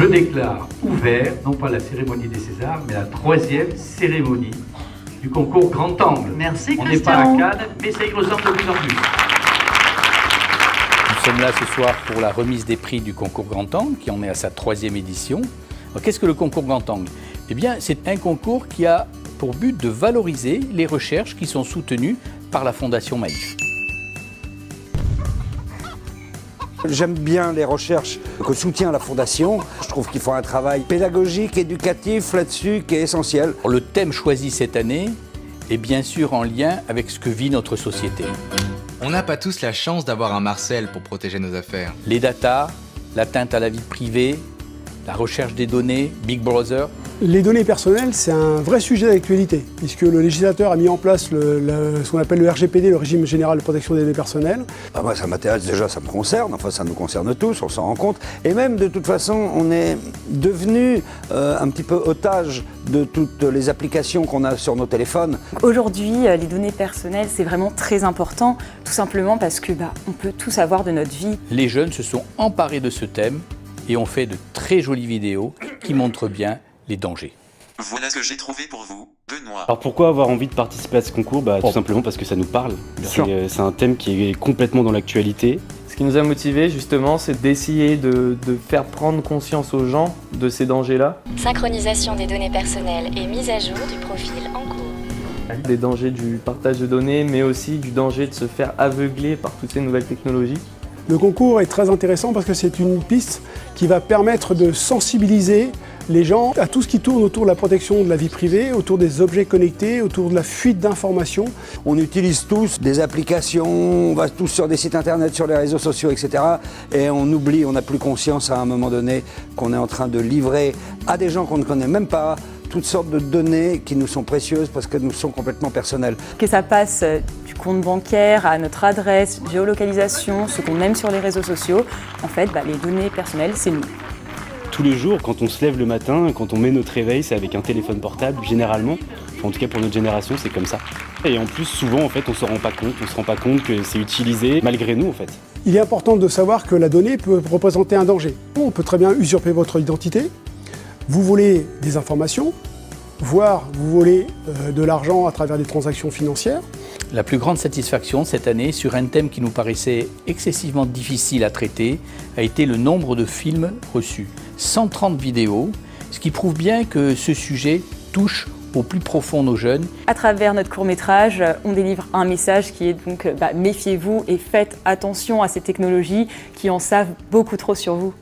Je déclare ouvert, non pas la cérémonie des Césars, mais la 3e cérémonie du concours Grand Angle. Merci, On Christian. n'est pas à Cannes, mais ça y ressemble de plus en plus. Nous sommes là ce soir pour la remise des prix du concours Grand Angle, qui en est à sa 3e édition. Qu'est-ce que le concours Grand Angle? Eh bien, c'est un concours qui a pour but de valoriser les recherches qui sont soutenues par la Fondation Maïf. J'aime bien les recherches que soutient la Fondation. Je trouve qu'ils font un travail pédagogique, éducatif là-dessus qui est essentiel. Le thème choisi cette année est bien sûr en lien avec ce que vit notre société. On n'a pas tous la chance d'avoir un Marcel pour protéger nos affaires. Les data, l'atteinte à la vie privée, la recherche des données, Big Brother. Les données personnelles, c'est un vrai sujet d'actualité, puisque le législateur a mis en place ce qu'on appelle le RGPD, le régime général de protection des données personnelles. Moi, ça m'intéresse déjà, ça me concerne, enfin ça nous concerne tous, on s'en rend compte. Et même de toute façon, on est devenu un petit peu otage de toutes les applications qu'on a sur nos téléphones. Aujourd'hui, les données personnelles, c'est vraiment très important, tout simplement parce que on peut tout savoir de notre vie. Les jeunes se sont emparés de ce thème et ont fait de très jolies vidéos qui montrent bien les dangers. Voilà ce que j'ai trouvé pour vous, Benoît. Alors pourquoi avoir envie de participer à ce concours? Tout simplement parce que ça nous parle. C'est un thème qui est complètement dans l'actualité. Ce qui nous a motivés justement, c'est d'essayer de faire prendre conscience aux gens de ces dangers-là. Synchronisation des données personnelles et mise à jour du profil en cours. Des dangers du partage de données, mais aussi du danger de se faire aveugler par toutes ces nouvelles technologies. Le concours est très intéressant parce que c'est une piste qui va permettre de sensibiliser les gens à tout ce qui tourne autour de la protection de la vie privée, autour des objets connectés, autour de la fuite d'informations. On utilise tous des applications, on va tous sur des sites internet, sur les réseaux sociaux, etc. Et on oublie, on n'a plus conscience à un moment donné qu'on est en train de livrer à des gens qu'on ne connaît même pas toutes sortes de données qui nous sont précieuses parce qu'elles nous sont complètement personnelles. Que ça passe du compte bancaire à notre adresse, géolocalisation, ce qu'on aime sur les réseaux sociaux, en fait, les données personnelles, c'est nous. Tous les jours, quand on se lève le matin, quand on met notre réveil, c'est avec un téléphone portable, généralement. En tout cas, pour notre génération, c'est comme ça. Et en plus, souvent, en fait, on se rend pas compte que c'est utilisé malgré nous, en fait. Il est important de savoir que la donnée peut représenter un danger. On peut très bien usurper votre identité, vous voler des informations, voire vous voler de l'argent à travers des transactions financières. La plus grande satisfaction cette année, sur un thème qui nous paraissait excessivement difficile à traiter, a été le nombre de films reçus. 130 vidéos, ce qui prouve bien que ce sujet touche au plus profond nos jeunes. À travers notre court-métrage, on délivre un message qui est donc méfiez-vous et faites attention à ces technologies qui en savent beaucoup trop sur vous.